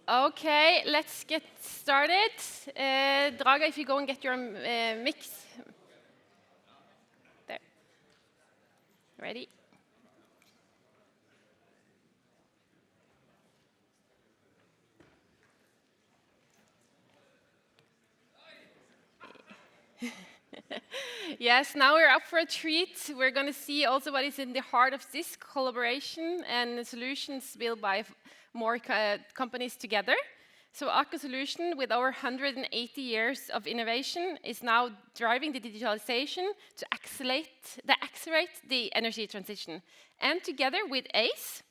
Okay, let's get started. Draga, if you go and get your mix. There. Ready? Yes, now we're up for a treat. We're going to see also what is in the heart of this collaboration and solutions built by more companies together. So Aker Solution, with over 180 years of innovation, is now driving the digitalization to accelerate the energy transition. And together with Aize,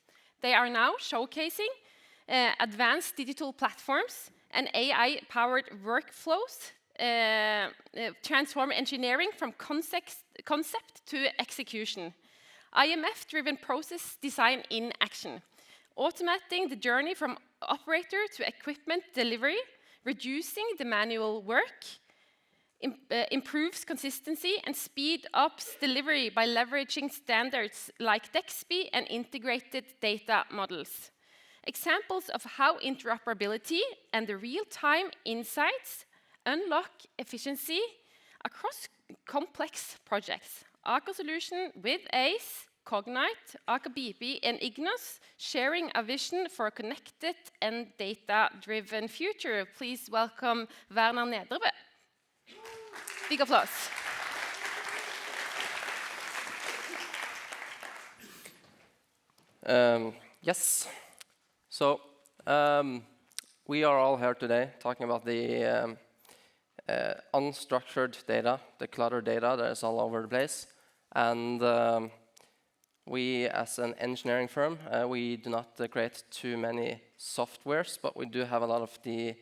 they are now showcasing advanced digital platforms and AI-powered workflows transform engineering from concept to execution. IMF-driven process design in action, automating the journey from operator to equipment delivery, reducing the manual work, improves consistency and speed ups delivery by leveraging standards like DXP and integrated data models. Examples of how interoperability and the real-time insights unlock efficiency across complex projects. Aker Solution with Aize, Cognite, Aker BP, and Ignos sharing a vision for a connected and data-driven future. Please welcome Werner Nedrebø. Big applause. Yes. So we are all here today talking about the unstructured data, the cluttered data that is all over the place. And we, as an engineering firm, we do not create too many softwares, but we do have a lot of the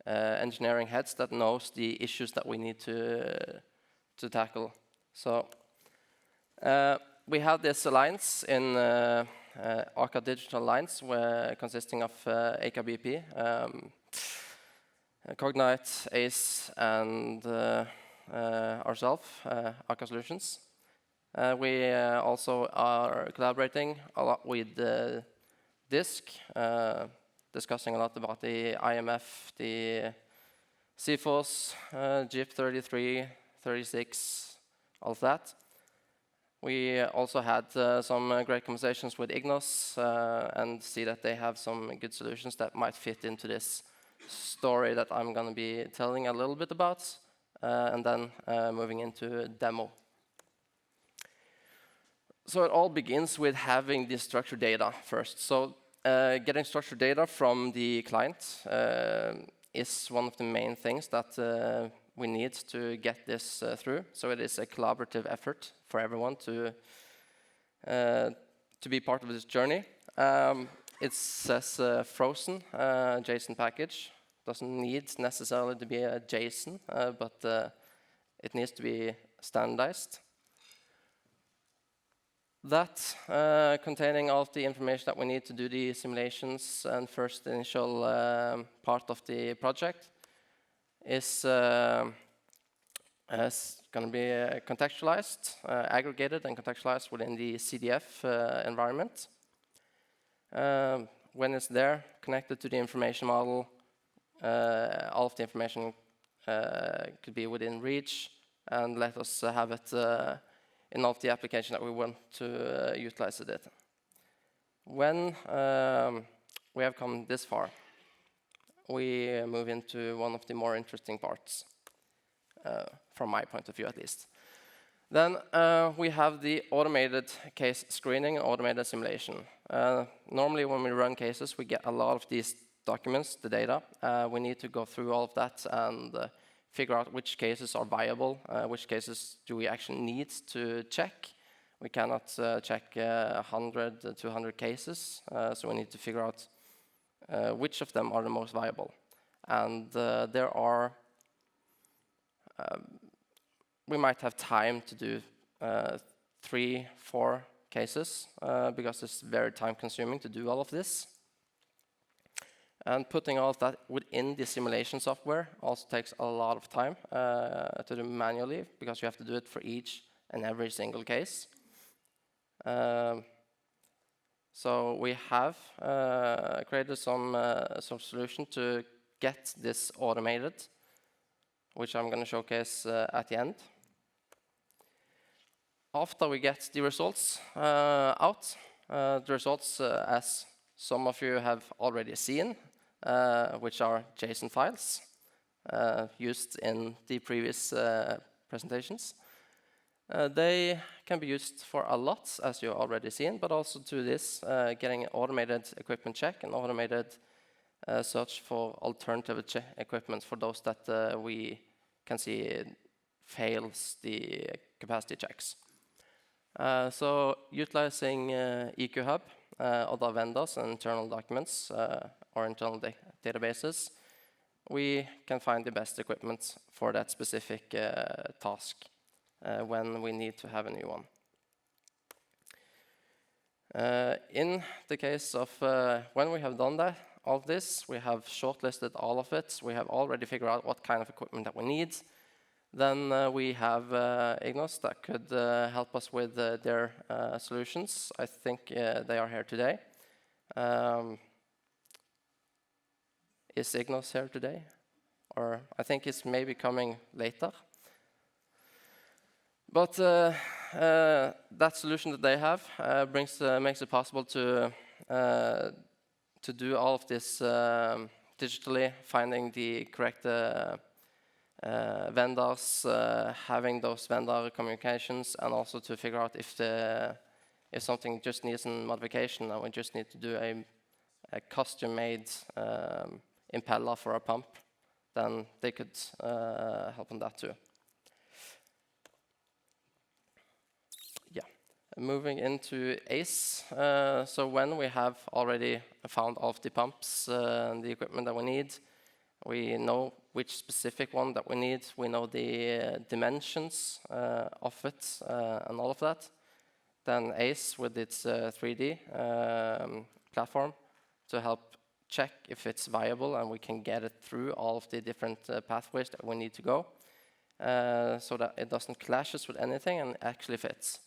engineering heads that knows the issues that we need to tackle. So we have this alliance in Aker Digital Alliance, consisting of Aker BP, Cognite, Aize, and ourselves, Aker Solutions. We also are collaborating a lot with DISC, discussing a lot about the IMF, the CFOs, GIP 33, 36, all of that. We also had some great conversations with Ignos and see that they have some good solutions that might fit into this story that I'm going to be telling a little bit about, and then moving into a demo. So it all begins with having the structured data first. So getting structured data from the client is one of the main things that we need to get this through. So it is a collaborative effort for everyone to be part of this journey. It says frozen JSON package. Doesn't need necessarily to be a JSON, but it needs to be standardized. That containing all of the information that we need to do the simulations and first initial part of the project is going to be contextualized, aggregated and contextualized within the CDF environment. When it's there, connected to the information model, all of the information could be within reach, and let us have it in all of the application that we want to utilize the data. When we have come this far, we move into one of the more interesting parts, from my point of view at least. Then we have the automated case screening and automated simulation. Normally when we run cases, we get a lot of these documents, the data. We need to go through all of that and figure out which cases are viable, which cases do we actually need to check. We cannot check 100 to 200 cases, so we need to figure out which of them are the most viable. And there are, we might have time to do 3, 4 cases, because it's very time consuming to do all of this. And putting all of that within the simulation software also takes a lot of time to do manually, because you have to do it for each and every single case. So we have created some solution to get this automated, which I'm going to showcase at the end. After we get the results out, the results, as some of you have already seen, which are JSON files used in the previous presentations. They can be used for a lot, as you've already seen, but also to this, getting automated equipment check and automated search for alternative equipment for those that we can see fails the capacity checks. So utilizing EQ Hub, other vendors and internal documents or internal databases, we can find the best equipment for that specific task when we need to have a new one. In the case of when we have done that, all of this, we have shortlisted all of it. We have already figured out what kind of equipment that we need. Then we have Ignos that could help us with their solutions. I think they are here today. Is Ignos here today? Or I think it's maybe coming later. But that solution that they have makes it possible to do all of this digitally, finding the correct vendors, having those vendor communications, and also to figure out if something just needs a modification and we just need to do a custom-made impeller for a pump, then they could help on that too. Yeah, moving into Aize. So when we have already found all of the pumps and the equipment that we need, we know which specific one that we need. We know the dimensions of it and all of that. Then Aize with its 3D platform to help check if it's viable and we can get it through all of the different pathways that we need to go so that it doesn't clashes with anything and actually fits.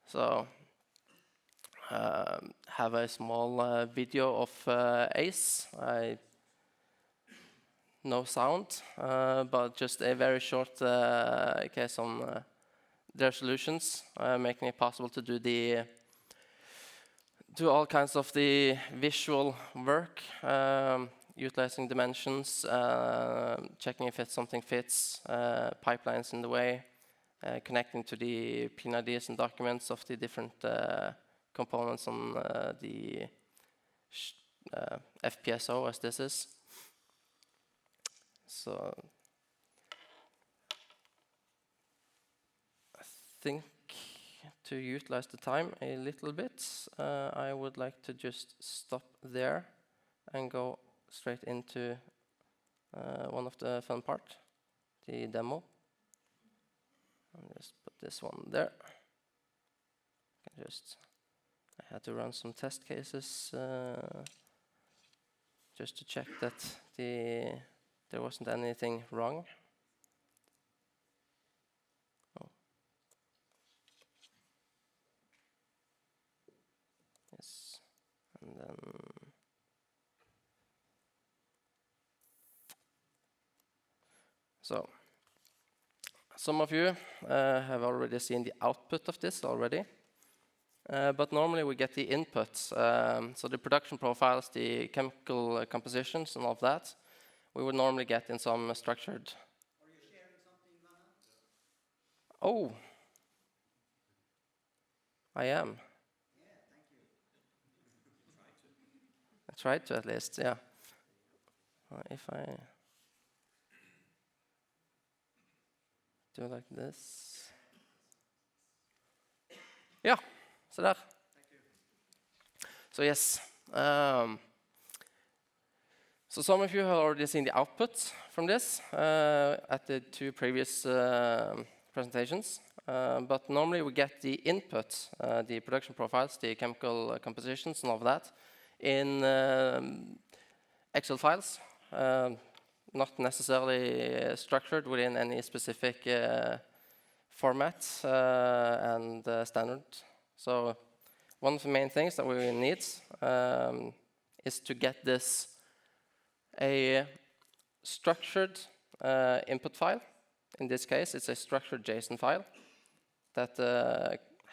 So have a small video of Aize. No sound, but just a very short case on their solutions, making it possible to do all kinds of the visual work, utilizing dimensions, checking if something fits, pipelines in the way, connecting to the PIDs and documents of the different components on the FPSO, as this is. So I think to utilize the time a little bit, I would like to just stop there and go straight into one of the fun part, the demo. I'll just put this one there. I had to run some test cases just to check that there wasn't anything wrong. Oh. Yes, and then so some of you have already seen the output of this already. But normally we get the inputs, so the production profiles, the chemical compositions and all of that, we would normally get in some structured. Are you sharing something, Lana? Oh, I am. Yeah, thank you. I tried to at least, yeah. If I do like this. Yeah, so there. Thank you. So yes. So some of you have already seen the output from this at the two previous presentations. But normally we get the input, the production profiles, the chemical compositions and all of that in Excel files, not necessarily structured within any specific format and standard. So one of the main things that we need is to get this a structured input file. In this case, it's a structured JSON file that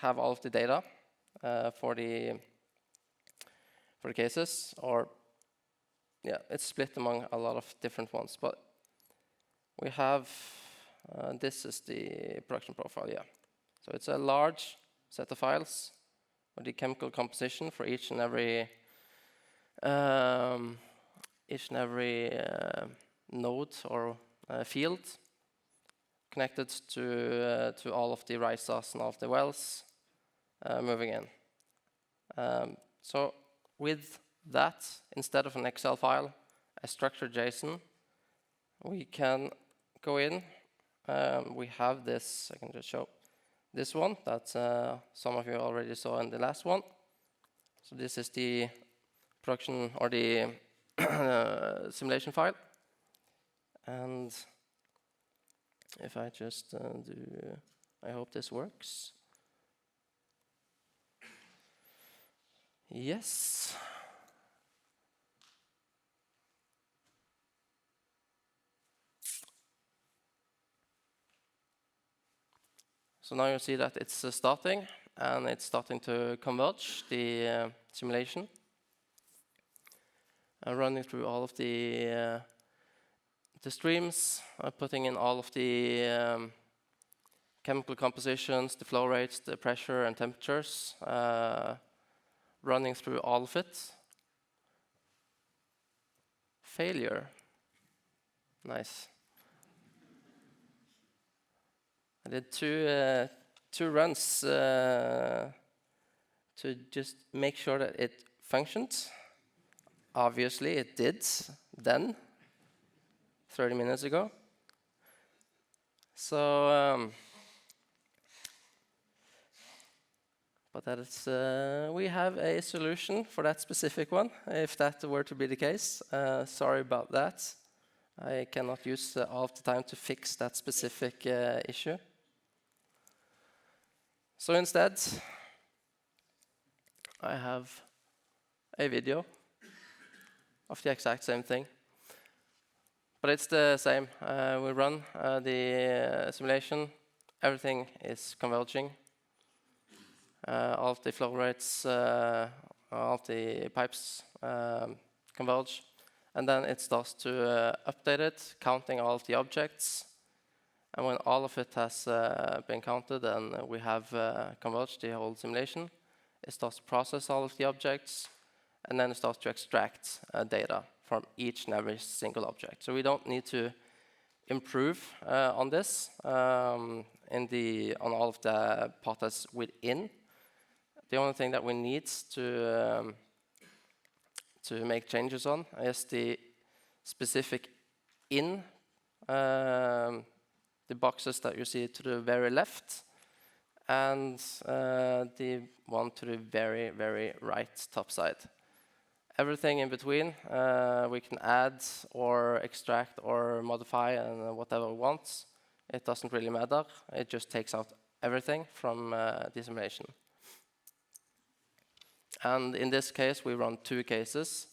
have all of the data for the cases, or yeah, it's split among a lot of different ones. But we have this is the production profile, yeah. So it's a large set of files with the chemical composition for each and every node or field connected to all of the risers and all of the wells moving in. So with that, instead of an Excel file, a structured JSON, we can go in. We have this, I can just show this one that some of you already saw in the last one. So this is the production or the simulation file. And if I just I hope this works. Yes. So now you see that it's starting, and it's starting to converge the simulation. Running through all of the streams, putting in all of the chemical compositions, the flow rates, the pressure and temperatures, running through all of it. Failure. Nice. I did two runs to just make sure that it functioned. Obviously, it did then, 30 minutes ago. So, but that is, we have a solution for that specific one, if that were to be the case. Sorry about that. I cannot use all of the time to fix that specific issue. So instead, I have a video of the exact same thing. But it's the same. We run the simulation. Everything is converging. All of the flow rates, all of the pipes converge. And then it starts to update it, counting all of the objects. And when all of it has been counted and we have converged the whole simulation, it starts to process all of the objects, and then it starts to extract data from each and every single object. So we don't need to improve on this on all of the parts within. The only thing that we need to make changes on is the specific in the boxes that you see to the very left, and the one to the very, very right top side. Everything in between we can add or extract or modify and whatever we want. It doesn't really matter. It just takes out everything from the simulation. And in this case, we run 2 cases,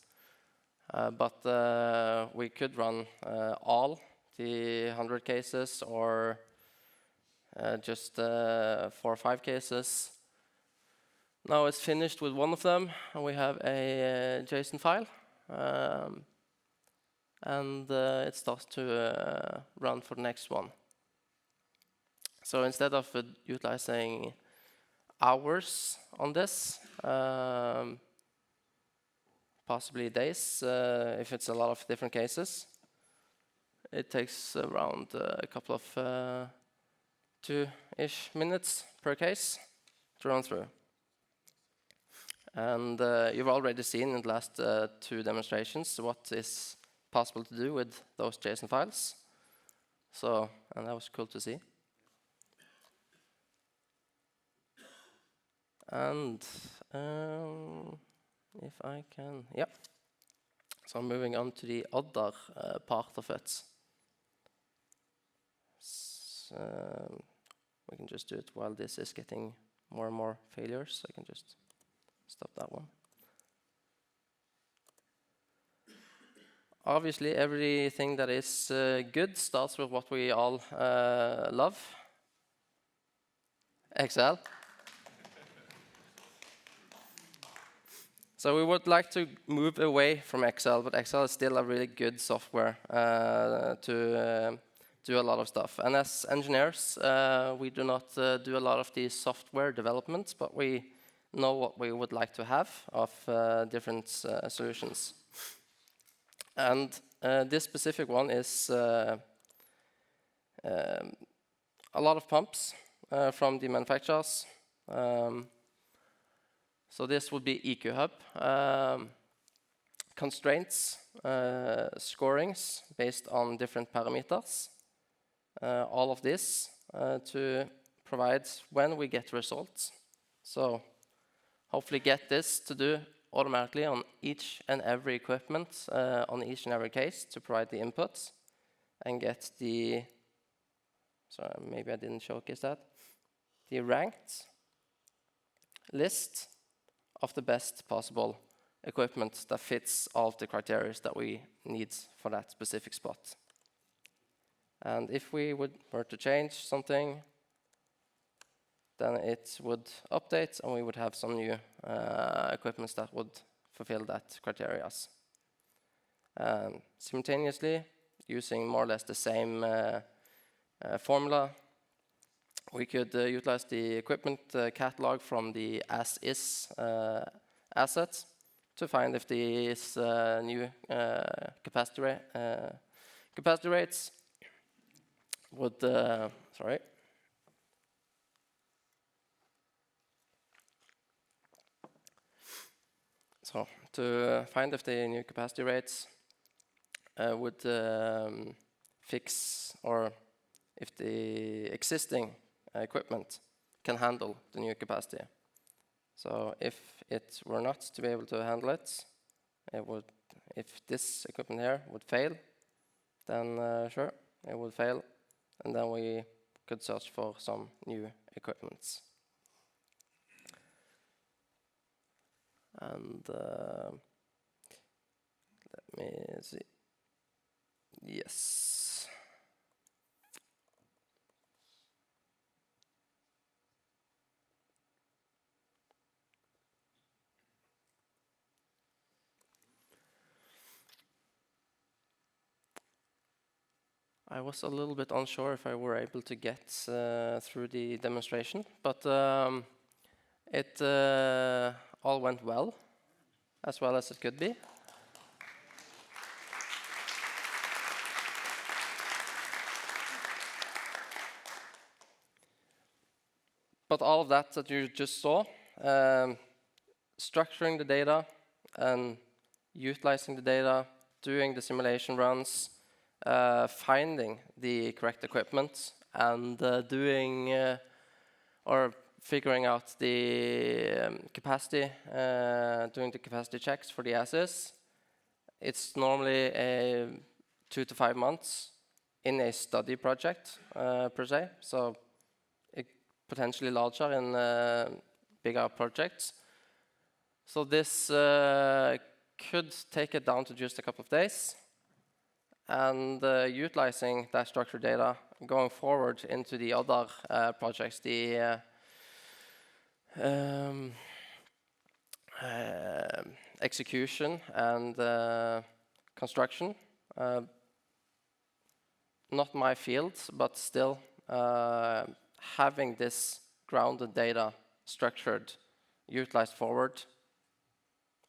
but we could run all the 100 cases or just 4 or 5 cases. Now it's finished with one of them, and we have a JSON file, and it starts to run for the next one. So instead of utilizing hours on this, possibly days, if it's a lot of different cases, it takes around a couple of 2-ish minutes per case to run through. And you've already seen in the last 2 demonstrations what is possible to do with those JSON files. So, and that was cool to see. And if I can, yeah. So I'm moving on to the other part of it. We can just do it while this is getting more and more failures. I can just stop that one. Obviously, everything that is good starts with what we all love. Excel. So we would like to move away from Excel, but Excel is still a really good software to do a lot of stuff. And as engineers, we do not do a lot of the software development, but we know what we would like to have of different solutions. And this specific one is a lot of pumps from the manufacturers. So this would be EQ Hub. Constraints, scorings based on different parameters. All of this to provide when we get results. So hopefully get this to do automatically on each and every equipment, on each and every case to provide the inputs and get the, sorry, maybe I didn't showcase that, the ranked list of the best possible equipment that fits all of the criteria that we need for that specific spot. And if we were to change something, then it would update and we would have some new equipments that would fulfill that criteria. Simultaneously, using more or less the same formula, we could utilize the equipment catalog from the as-is assets to find if these new capacity rates would, sorry. So to find if the new capacity rates would fix, or if the existing equipment can handle the new capacity. So if it were not to be able to handle it, it would, if this equipment here would fail, then sure, it would fail, and then we could search for some new equipments. And let me see. Yes. I was a little bit unsure if I were able to get through the demonstration, but it all went well as it could be. But all of that you just saw, structuring the data and utilizing the data, doing the simulation runs, finding the correct equipment, and doing or figuring out the capacity, doing the capacity checks for the assays. It's normally 2 to 5 months in a study project per se, so it potentially larger in bigger projects. So this could take it down to just a couple of days, and utilizing that structured data going forward into the other projects, the execution and construction. Not my field, but still having this grounded data structured, utilized forward,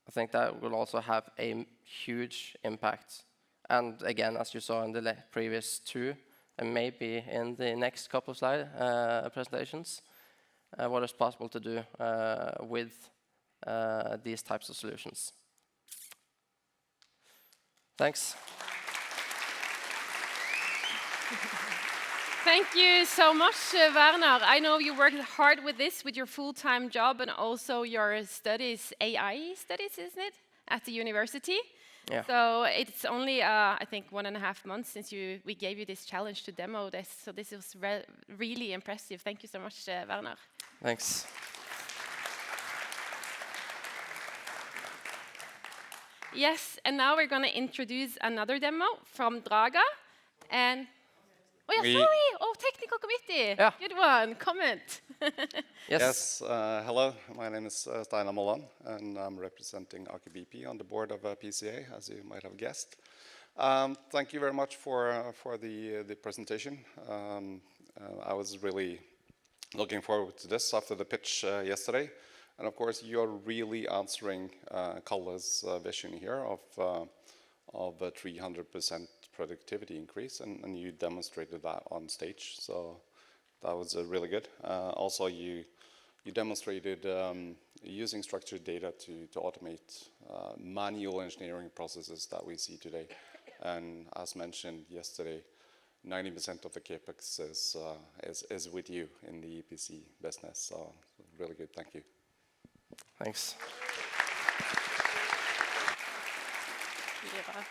I think that will also have a huge impact. And again, as you saw in the previous two, and maybe in the next couple of slide presentations, what is possible to do with these types of solutions. Thanks. Thank you so much, Werner. I know you worked hard with this, with your full-time job and also your studies, AI studies, isn't it, at the university? Yeah. So it's only, I think, 1.5 months since we gave you this challenge to demo this. So this was really impressive. Thank you so much, Werner. Thanks. Yes, and now we're going to introduce another demo from Draga. And oh yeah, sorry. Oh, technical committee. Yeah. Good one. Comment. Yes. Hello, my name is Steinar Molland, and I'm representing Aker BP on the board of PCA, as you might have guessed. Thank you very much for the presentation. I was really looking forward to this after the pitch yesterday. And of course, you're really answering Kalle's vision here of a 300% productivity increase, and you demonstrated that on stage. So that was really good. Also, you demonstrated using structured data to automate manual engineering processes that we see today. And as mentioned yesterday, 90% of the capex is with you in the EPC business. So really good. Thank you. Thanks. Yeah.